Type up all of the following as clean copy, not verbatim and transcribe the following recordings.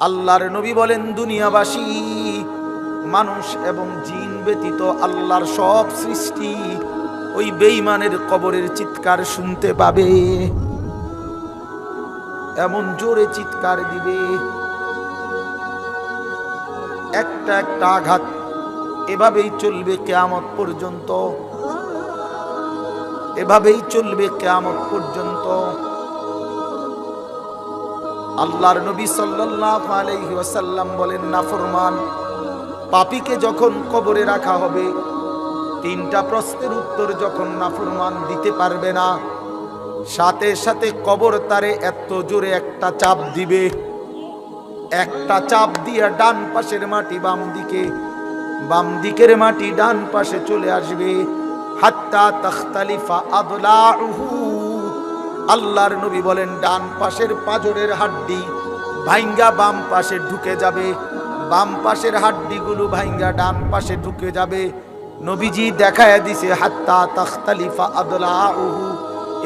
আল্লাহর নবী বলেন, দুনিয়াবাসী মানুষ এবং জিন ব্যতীত আল্লাহর সব সৃষ্টি ওই বেঈমানের কবরের চিৎকার শুনতে পাবে, এমন জোরে চিৎকার দিবে, একটা একটা আঘাত। এভাবেই চলবে কিয়ামত পর্যন্ত, এভাবেই চলবে কিয়ামত পর্যন্ত। আল্লাহর নবী সাল্লাল্লাহু আলাইহি ওয়াসাল্লাম বলেন, নাফরমান পাপীকে যখন কবরে রাখা হবে, তিনটা প্রশ্নের উত্তর যখন নাফরমান দিতে পারবে না, সাথে সাথে কবর তারে এত জোরে একটা চাপ দিবে, একটা চাপ দিয়ে ডান পাশের মাটি বাম দিকে, বাম দিকের মাটি ডান পাশে চলে আসবে, হাত্তা তাখতালিফা আদলাউহু। আল্লাহর নবী বলেন, ডান পাশের পাঁজরের হাড্ডি ভাইঙ্গা বাম পাশে ঢুকে যাবে, বাম পাশের হাড্ডিগুলো ভাইঙ্গা ডান পাশে ঢুকে যাবে। নবীজি দেখায় দিছে হাত্তা তাখতালিফা আদলাউহু,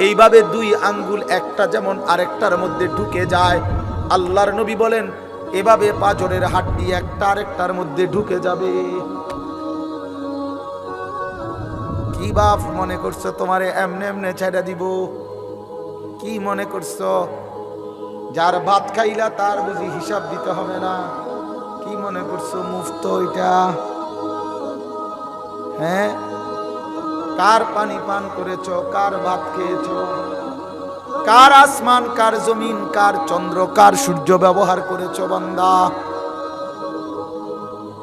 এইভাবে দুই আঙ্গুল একটা যেমন আরেকটার মধ্যে ঢুকে যায়। আল্লাহর নবী বলেন, এভাবে পাঁজরের হাড্ডি একটা আরেকটার মধ্যে ঢুকে যাবে। কি বাপ মনে করছো তোমারে এমনে এমনে ছেড়ে দিব? কি মনে করছো যার ভাত খাইলা তার বুঝি হিসাব দিতে হবে না? কি মনে করছো মুফত এটা? হ্যাঁ, কার পানি পান করেছো, কার ভাত খেয়েছো, কার আসমান, কার জমিন, কার চন্দ্র, কার সূর্য ব্যবহার করেছো বান্দা?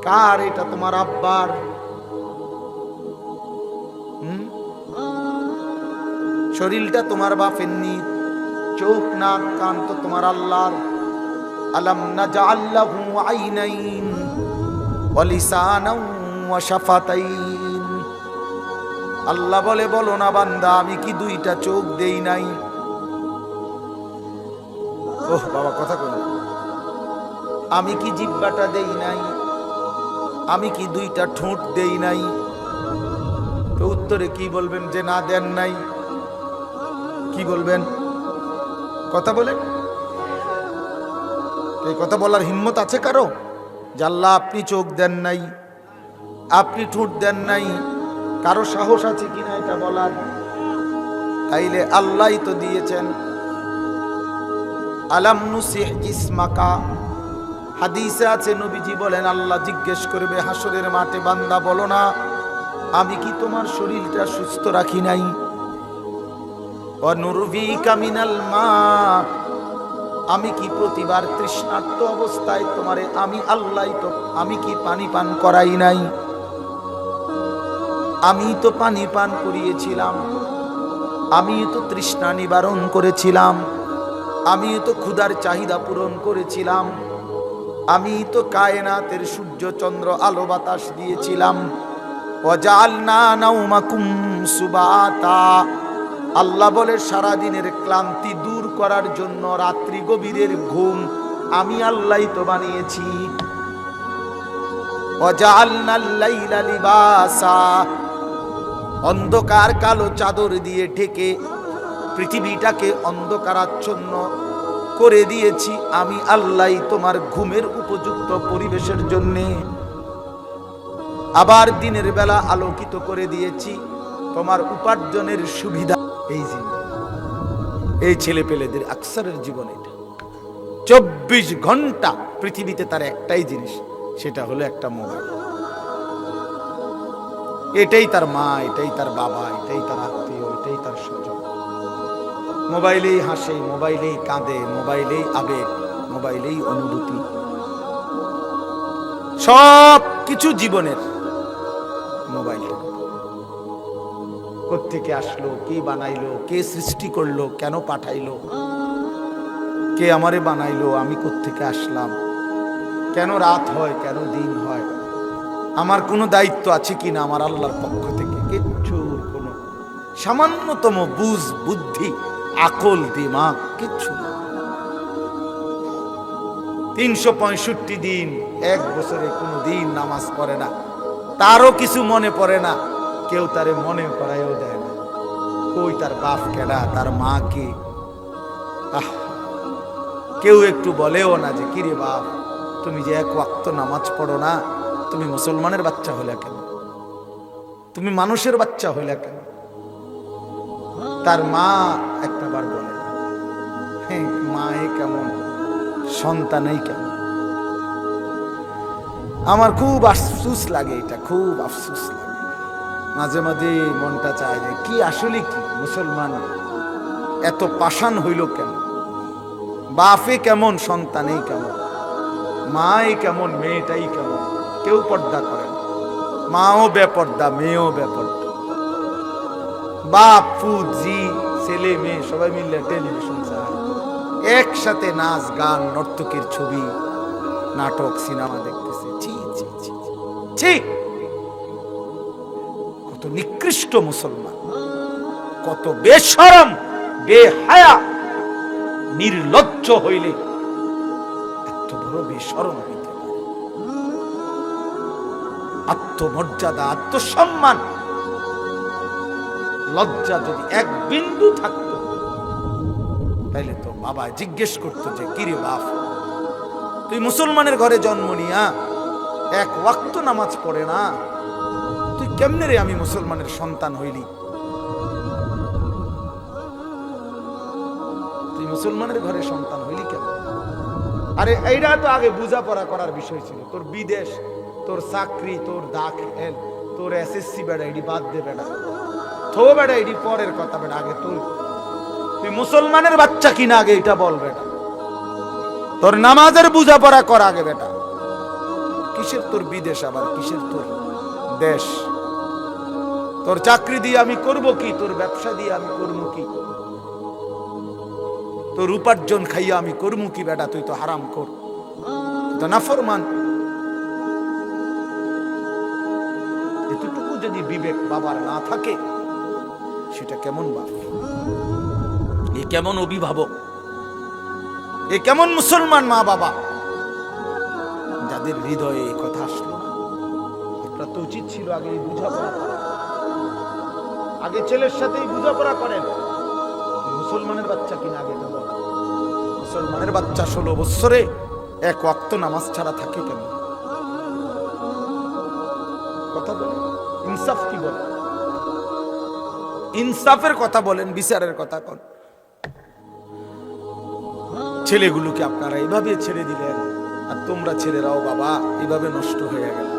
কার? এটা তোমার আব্বার। শরীরটা তোমার বাপের নি, চোখ নাক কান তো তোমার আল্লাহর। আলাম নাজআল লাহু আইনাইন ওয়া লিসানান ওয়া শাফাতাইন। আল্লাহ বলে, বলো না বান্দা, আমি কি দুইটা চোখ দেই নাই? ওহ বাবা, কথা কই, আমি কি জিহ্বাটা দেই নাই? আমি কি দুইটা ঠোঁট দেই নাই? তো উত্তরে কি বলবেন? যে না দেন নাই। কি বলবেন? কথা বলেন। এই কথা বলার হিম্মত আছে কারো? যে আল্লাহ আপনি চোখ দেন নাই, আপনি ঠোঁট দেন নাই? কারো সাহস আছে কিনা এটা বলার? তাইলে আল্লাহই তো দিয়েছেন। আলাম নুসিহ জিসমাকা, হাদিসে আছে নবীজি বলেন, আল্লাহ জিজ্ঞেস করবে হাসরের মাঠে, বান্দা বলো না আমি কি তোমার শরীরটা সুস্থ রাখি নাই? ওয়া নুরভিকা মিনাল মা, আমি কি প্রতিবার তৃষ্ণার্ত অবস্থায় তোমারে আমি আল্লাহ তো আমি কি পানি পান করাই নাই? আমি তো পানি পান করিয়েছিলাম, আমি তো তৃষ্ণা নিবারণ করেছিলাম, আমি তো ক্ষুধার চাহিদা পূরণ করেছিলাম, আমি তো কায়নাতের সূর্য চন্দ্র আলো বাতাস দিয়েছিলাম। ওয়াজআলনা নাওমাকুম সুবাতা, আল্লাহ বলে সারা দিনের ক্লান্তি দূর করার জন্য রাত্রি গভীরের ঘুম আমি আল্লাহই তো বানিয়েছি। ওয়াজআলনাল লাইলা লিবাসা, অন্ধকার কালো চাদর দিয়ে ঢেকে পৃথিবীটাকে অন্ধকারাচ্ছন্ন করে দিয়েছি আমি আল্লাহই তোমার ঘুমের উপযুক্ত পরিবেশের জন্যে। আবার দিনের বেলা আলোকিত করে দিয়েছি তোমার উপার্জনের সুবিধা। এই এই ছেলে পেলেদের আকসারের জীবন এটা। 24 ঘন্টা পৃথিবীতে তার একটাই জিনিস, সেটা হলো একটা মোবাইল। এটাই তার মা, এটাই তার বাবা, এটাই তার আত্মীয়, এটাই তার স্বজন। মোবাইলেই হাসে, মোবাইলেই কাঁদে, মোবাইলেই আবেগ, মোবাইলেই অনুভূতি, সব কিছু জীবনের মোবাইল। কোত্থেকে আসলো, কে বানাইলো, কে সৃষ্টি করলো, কেন পাঠাইলো, কে আমারে বানাইলো, আমি কোত্থেকে আসলাম, কেন রাত হয়, কেন দিন হয়, আমার কোনো দায়িত্ব আছে কিনা আমার আল্লাহর পক্ষ থেকে, কিচ্ছু কোনো সামান্যতম বুঝ বুদ্ধি আকল দিমাগ কিচ্ছু না। 365 দিন, এক বছরে কোনো দিন নামাজ পড়ে না, তারও কিছু মনে পড়ে না, কেউ তারে মনে করায়ও দেয় না। কই তার বাপ কেডা, তার মা কে, কেউ একটু বলেও না যে কিরে বাপ, তুমি যে এক ওয়াক্ত নামাজ পড়ো না, তুমি মুসলমানের বাচ্চা হইলা কেন, তুমি মানুষের বাচ্চা হইলা কেন? তার মা একটা বার বলে, হ্যাঁ মা কেমন, সন্তানই কেমন। আমার খুব আফসোস লাগে, এটা খুব আফসোস লাগে। মাঝে মাঝে মনটা চায় যে কি আসলে কি মুসলমান এত পাষাণ হইল কেন? বাপে কেমন, সন্তানেই কেমন, মাই কেমন, মেয়েটাই কেমন। কেউ পর্দা করে না, মাও বেপর্দা, মেয়েও বেপর্দা। বাপ ফুত জি ছেলে মেয়ে সবাই মিলে টেলিভিশন চায়, একসাথে নাচ গান নর্তকীর ছবি নাটক সিনেমা দেখতেছে। ছি ছি ছি ছি, কত নিকৃষ্ট মুসলমান, কত বেশরম বেহায়া নির্লজ্জ হইলে এত বড় বেশরম হইতে পারে? আত্মমর্যাদা, আত্মসম্মান, লজ্জা যদি এক বিন্দু থাকতো তাইলে তো বাবা জিজ্ঞেস করতো যে কিরে বাপ, তুই মুসলমানের ঘরে জন্ম নিয়া এক ওয়াক্ত নামাজ পড়ে না, তুই কেমনে রে আমি মুসলমানের সন্তান হইলি? তুই মুসলমানের ঘরে সন্তান হইলি কেন? আরে এইটা তো আগে বোঝাপড়া করার বিষয় ছিল। তোর বিদেশ, তোর চাকরি, তোর দাখিল, তোর এসএসসি বেড়া এডি বাদ দে বেড়া, থো বেড়া এডি পরের কথা বেড়া। আগে তুই মুসলমানের বাচ্চা কিনা আগে এটা বল বেটা। তোর নামাজের বোঝাপড়া কর আগে বেটা। কিসের তোর বিদেশ, আবার কিসের তোর দেশ? তোর চাকরি দিয়ে আমি করব কি, তোর ব্যবসা দিয়ে আমি করব কি, তোর উপার্জন খাইয়া আমি করবো কি বেটা? তুই তো হারাম কর, তুই তো নাফরমান। এতটুকু যদি বিবেক বাবার না থাকে, সেটা কেমন বাপ, এ কেমন অভিভাবক, এ কেমন মুসলমান মা বাবা যাদের হৃদয়ে এই কথা আসলো না? আপনার তো উচিত ছিল আগে বুঝাপড়া করা, আগে ছেলের সাথেই বুঝাপড়া করেন। মুসলমানের বাচ্চা কিনা আগে তো বল। মুসলমানের বাচ্চা 16 বছরে এক ওয়াক্ত নামাজ ছাড়া থাকে কেন? কথা বলেন, ইনসাফ কি বলে? ইনসাফের কথা বলেন, বিচারের কথা কন। ছেলেগুলোকে আপনারা এইভাবে ছেড়ে দিলেন, আর তোমরা ছেলেরাও বাবা এইভাবে নষ্ট হয়ে গেল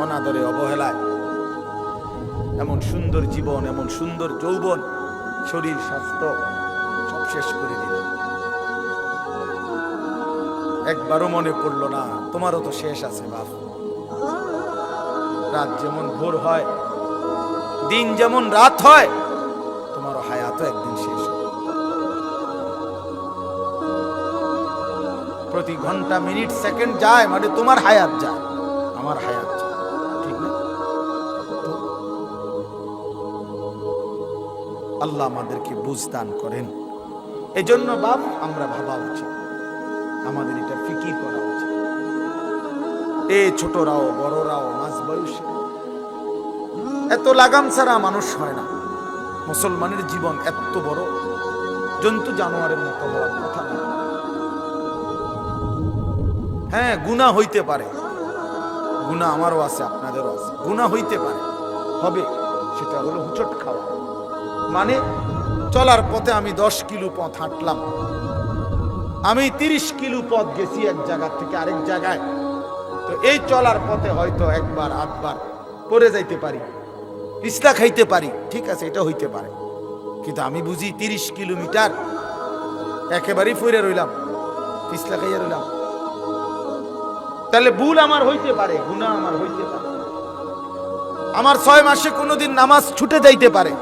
অনাদরে, অবহেলায়। এমন সুন্দর জীবন, এমন সুন্দর যৌবন, শরীর স্বাস্থ্য সব শেষ করে দিল। একবারও মনে পড়লো না তোমারও তো শেষ আছে বাপ। রাত যেমন ভোর হয়, দিন যেমন রাত হয়, তোমারও হায়াতও একদিন শেষ হবে। প্রতি ঘন্টা মিনিট সেকেন্ড যায় মানে তোমার হায়াত যায়, আমার হায়াত যায়, ঠিক না? আল্লাহ আমাদেরকে বুঝ দান করেন। এজন্য বাপ আমরা ভাবা উচিত, আমাদের এটা ফিকির করা উচিত। এ ছোটরাও বড়রাও মাঝ বয়সে এত লাগাম ছাড়া মানুষ হয় না। মুসলমানের জীবন এত বড় জন্তু জানোয়ারের মতো হওয়ার কথা না। হ্যাঁ, গুনাহ হইতে পারে, গুনাহ আমারও আছে, আপনাদেরও আছে, গুনাহ হইতে পারে, হবে। সেটা হলো হুচট খাওয়া। মানে চলার পথে আমি 10 কিলো পথ হাঁটলাম, আমি 30 কিলো পথ গেছি এক জায়গা থেকে আরেক জায়গায়। তো এই চলার পথে হয়তো একবার আধবার পড়ে যাইতে পারি, পিছলা খাইতে পারি, ঠিক আছে, এটা হইতে পারে। কিন্তু আমি বুঝি 30 কিলোমিটার একেবারেই পড়ে রইলাম, পিছলা খাইয়া রইলাম, তাহলে ভুল আমার হইতে পারে, গুনাহ আমার হইতে পারে। আমার 6 মাসে কোনোদিন নামাজ ছুটে যাইতে পারে।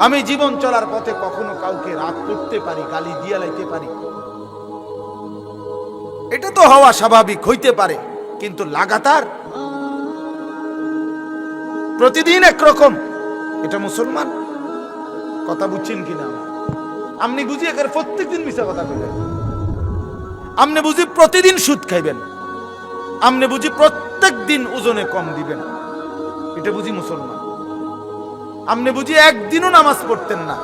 আমি জীবন চলার পথে কখনো কাউকে রাগ করতে পারি, গালি দিয়া লাইতে পারি, এটা তো হওয়া স্বাভাবিক, হইতে পারে। কিন্তু লাগাতার প্রতিদিন একরকম, এটা মুসলমান? কথা বুঝছেন কিনা? আপনি বুঝি এখানে প্রত্যেকদিন মিশা কথা কইবেন, আপনি বুঝি প্রতিদিন সুদ খাইবেন, আপনি বুঝি প্রত্যেক দিন ওজনে কম দিবেন, এটা বুঝি মুসলমান? আপনি বুঝি একদিনও নামাজ পড়তেন না,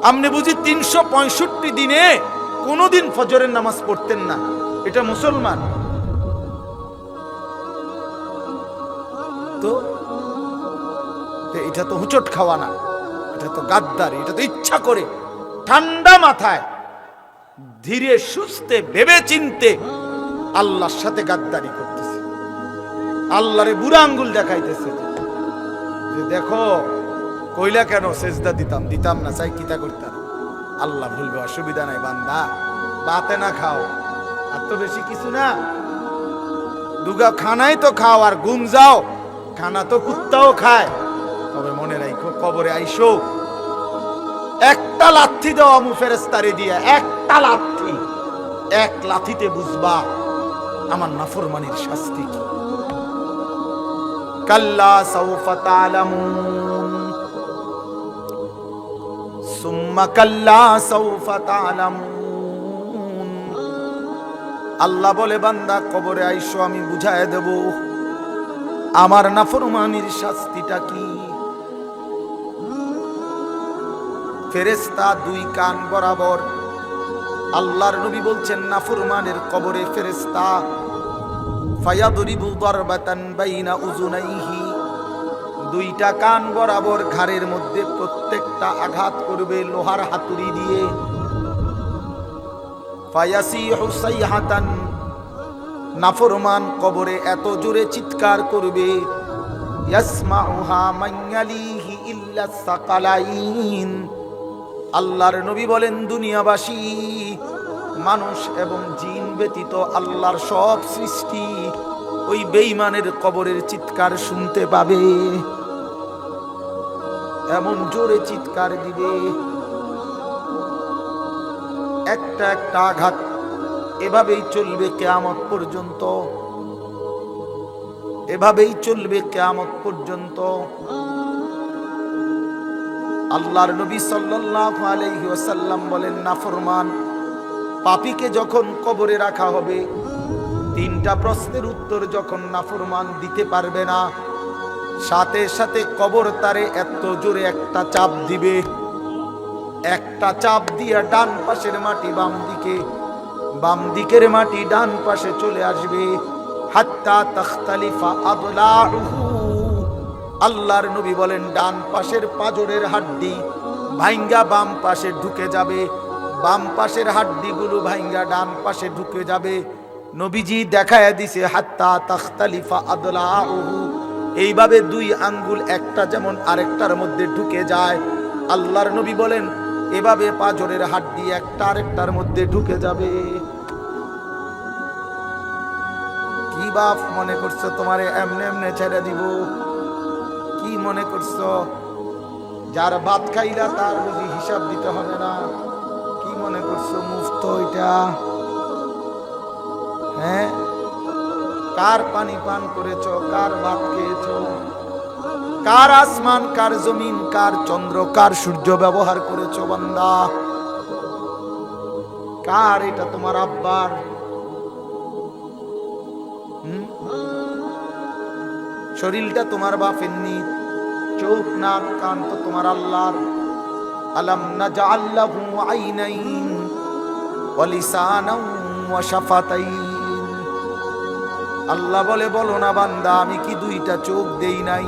আপনি বুঝি 365 দিনে কোনোদিন ফজরের নামাজ পড়তেন না, এটা মুসলমান? তো এটা তো হুচট খাওয়া না, এটা তো গাদ্দারি, এটা তো ইচ্ছা করে ঠান্ডা মাথায় ধীরে সুস্থে ভেবে চিনতে আল্লাহর সাথে গাদ্দারি করতেছে, আল্লাহরে বুড়া আঙ্গুল দেখাইতেছে যে দেখো কইলা কেন সেজদা দিতাম না, চাই কিতা করতাম। আল্লাহ বলবে অসুবিধা নাই বান্দা, বাতে না খাও, আর তো বেশি কিছু না, দুগা খানাই তো খাও আর ঘুম যাও, খানা তো কুত্তাও খায়। তবে মনে রাখো কবরে আইসো একটা লাথি দাও আমু ফেরেশতারে দিয়া, একটা লাথি, এক লাথিতে বুঝবা আমার নাফরমানির শাস্তি কি। কাল্লা সাউফা তা'লামুন সুম্মা কাল্লা সাউফা তা'লামুন। আল্লাহ বলে বান্দা কবরে আইসো, আমি বুঝায় দেব আমার নাফরমানির শাস্তিটা কি। ফেরেশতা দুই কান বরাবর, আল্লাহর নবী বলছেন নাফরমানের কবরে ফেরেশতা ফায়াদরিবু দারবাতান বাইনা উযুনাইহি, দুইটা কান বরাবর ঘাড়ের মধ্যে প্রত্যেকটা আঘাত করবে লোহার হাতুড়ি দিয়ে। ফায়াসিহু সাইহাতান, নাফরমান কবরে এত জোরে চিৎকার করবে ইয়াসমাউহা মান ইয়ালিহি ইল্লা সাকালাইন। আল্লাহর নবী বলেন দুনিয়াবাসী মানুষ এবং জিন ব্যতীত আল্লাহর সব সৃষ্টি ওই বেঈমানের কবরের চিৎকার শুনতে পাবে, এমন জোরে চিৎকার দিবে। একটা একটা আঘাত এভাবেই চলবে কিয়ামত পর্যন্ত, এভাবেই চলবে কিয়ামত পর্যন্ত। আল্লাহর নবী সাল্লাল্লাহু আলাইহি ওয়াসাল্লাম বলেন নাফরমান পাপীকে যখন কবরে রাখা হবে, তিনটা প্রশ্নের উত্তর যখন নাফরমান দিতে পারবে না, সাথে সাথে কবর তারে এত জোরে একটা চাপ দিবে, একটা চাপ দিয়ে ডান পাশের মাটি বাম দিকে, বাম দিকের মাটি ডান পাশে চলে আসবে। হাত্তা তাখতালিফা আদলাউহু, আল্লাহর নবী বলেন ডান পাশের পাজরের হাড্ডি ভাঙ্গা বাম পাশে ঢুকে যাবে, বাম পাশের হাড্ডিগুলো ভাঙ্গা ডান পাশে ঢুকে যাবে। নবীজি দেখায় দিছে হাত্তা তাখতালিফা আদলাউহু, এইভাবে দুই আঙ্গুল একটা যেমন আরেকটার মধ্যে ঢুকে যায়, আল্লাহর নবী বলেন এভাবে পাজরের হাড্ডি একটা আরেকটার মধ্যে ঢুকে যাবে। কি বাপ মনে করছো তোমারে এমনে এমনে ছেড়ে দিব? কি মনে করছো যার ভাত খাইলা তার বুঝি হিসাব দিতে হবে না? কি মনে করছো মুফত এটা? হ্যাঁ, কার পানি পান করেছো, কার ভাত খেয়েছো, কার আসমান, কার জমিন, কার চন্দ্র, কার সূর্য ব্যবহার করেছো বান্দা? কার এটা? তোমার আব্বার? শরীরটা তোমার বাপের নি, চোখ নাক কান তো তোমার আল্লাহর। আলাম নাজআল লাহু আইনাইন ওয়া লিসানান ওয়া শাফাতাইন। আল্লাহ বলে বলো না বান্দা আমি কি দুইটা চোখ দেই নাই?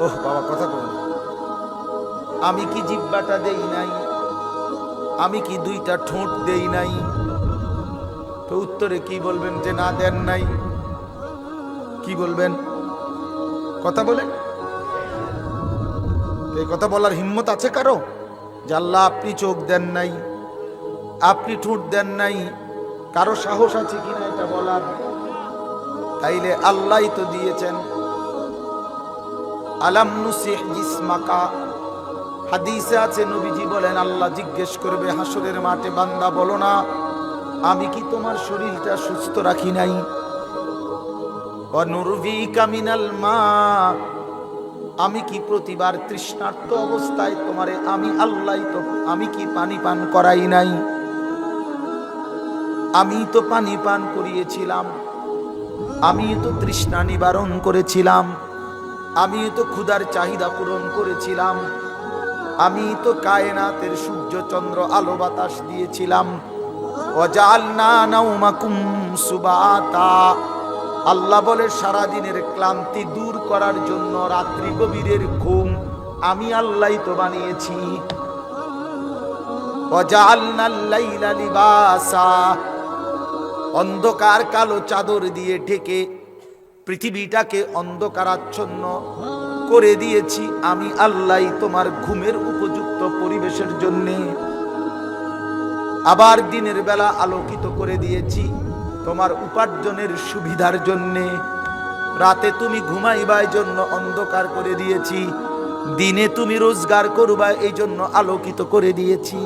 ওহ বাবা কথা বল, আমি কি জিহ্বাটা দেই নাই? আমি কি দুইটা ঠোঁট দেই নাই? তো উত্তরে কি বলবেন যে না দেন নাই? কি বলবেন? কথা বলেন। এই কথা বলার হিম্মত আছে কারো যে আল্লাহ আপনি চোখ দেন নাই, আপনি ঠোঁট দেন নাই? কারো সাহস আছে কিনা এটা বলার? তাইলে আল্লাহই তো দিয়েছেন। আলাম নুসিহ জিসমাকা, হাদিসে আছে নবীজি বলেন আল্লাহ জিজ্ঞেস করবে হাসরের মাঠে বান্দা বলো না আমি কি তোমার শরীরটা সুস্থ রাখি নাই? ওয়ানুরভিকা মিনাল মা, আমি কি প্রতিবার তৃষ্ণার্ত অবস্থায় তোমারে আমি আল্লাহ তো আমি কি পানি পান করাই নাই? আমি তো পানি পান করিয়েছিলাম, আমি তো তৃষ্ণা নিবারণ করেছিলাম, আমি তো ক্ষুধার চাহিদা পূরণ করেছিলাম। আমি তো কায়নাতের সূর্য চন্দ্র আলো বাতাস দিয়েছিলাম। ওয়াজআলনা নাওমাকুম সুবাতা, আল্লাহ বলে সারা দিনের ক্লান্তি দূর করার জন্য রাত্রি গভীরের ঘুম আমি আল্লাহই তো বানিয়েছি। ওয়াজআলনাল লাইলা লিবাসা, অন্ধকার কালো চাদর দিয়ে ঢেকে পৃথিবীটাকে অন্ধকারাচ্ছন্ন করে দিয়েছি আমি আল্লাহই তোমার ঘুমের উপযুক্ত পরিবেশের জন্যে। আবার দিনের বেলা আলোকিত করে দিয়েছি তোমার উপার্জনের সুবিধার জন্যে। রাতে তুমি ঘুমাইবার জন্য অন্ধকার করে দিয়েছি, দিনে তুমি রোজগার করবা এই জন্য আলোকিত করে দিয়েছি।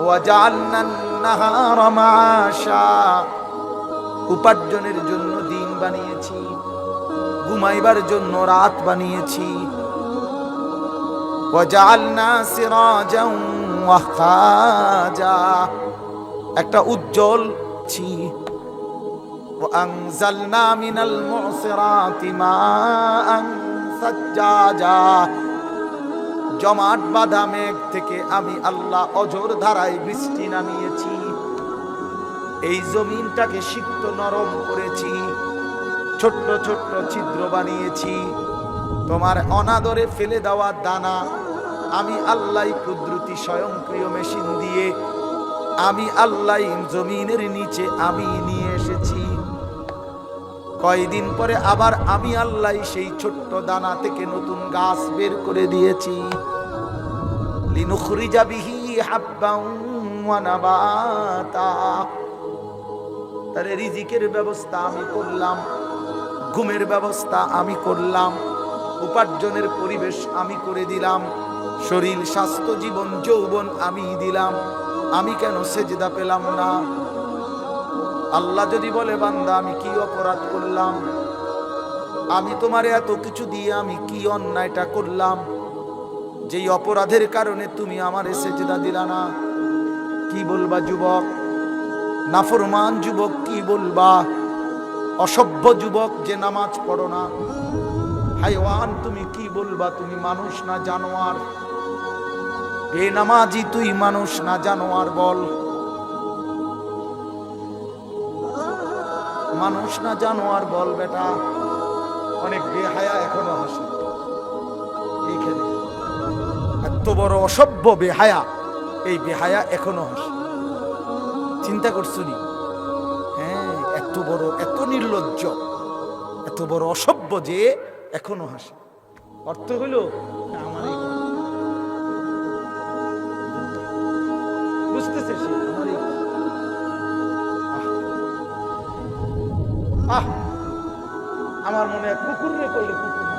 ওয়াজআলনান নাহারা মাআশা, উপার্জনের জন্য দিন বানিয়েছি, ঘুমাইবার জন্য রাত বানিয়েছি। ওয়াজআলনা সিরাজাও ওয়াহাজা, একটা উজ্জ্বল ছি। ওয়ানজালনা মিনাল মুসিরাতি মাআন সাজ্জাজা, জমাট বাঁধা মেঘ থেকে আমি আল্লাহ অঝোর ধারায় বৃষ্টি নামিয়েছি। এই জমিনটাকে সিক্ত নরম করেছি, ছোট্ট ছোট্ট ছিদ্র বানিয়েছি। তোমার অনাদরে ফেলে দেওয়া দানা আমি আল্লাহ কুদরতি স্বয়ংক্রিয় মেশিন দিয়ে আমি আল্লাহ জমিনের নিচে আমি নিয়ে এসেছি। কয়দিন পরে আবার আমি আল্লাহ সেই ছোট্ট দানা থেকে নতুন গাছ বের করে দিয়েছি। লিনুখরিজা বিহি হাব্বান ওয়া নাবাতা, তারে রিজিকের ব্যবস্থা আমি করলাম, ঘুমের ব্যবস্থা আমি করলাম, উপার্জনের পরিবেশ আমি করে দিলাম, শরীর স্বাস্থ্য জীবন যৌবন আমি দিলাম। আমি কেন সেজদা পেলাম না? আল্লাহ যদি বলে বান্দা আমি কি অপরাধ করলাম, আমি তোমার এত কিছু দিয়ে আমি কি অন্যায়টা করলাম যেই অপরাধের কারণে তুমি আমারে সেজদা দিলা না? কি বলবা যুবক? নাফরমান যুবক কি বলবা? অসভ্য যুবক যে নামাজ পড়ো না, হাইওয়ান তুমি কি বলবা? তুমি মানুষ না জানোয়ার? বেনামাজি তুই মানুষ না জানোয়ার? বল, মানুষ না জানোয়ার? বল বেটা। অনেক বেহায়া এখনো হাসে এইখানে, এত বড় অসভ্য বেহায়া, এই বেহায়া এখনো হাসে। চিন্তা করছো নি? হ্যাঁ, এত বড়, এত নির্লজ্জ, এত বড় অসভ্য যে এখনো হাসে। অর্থ হইল আমার বুঝতেছে সে আমার আমার মনে হয় কুকুর রে কইলে কুকুর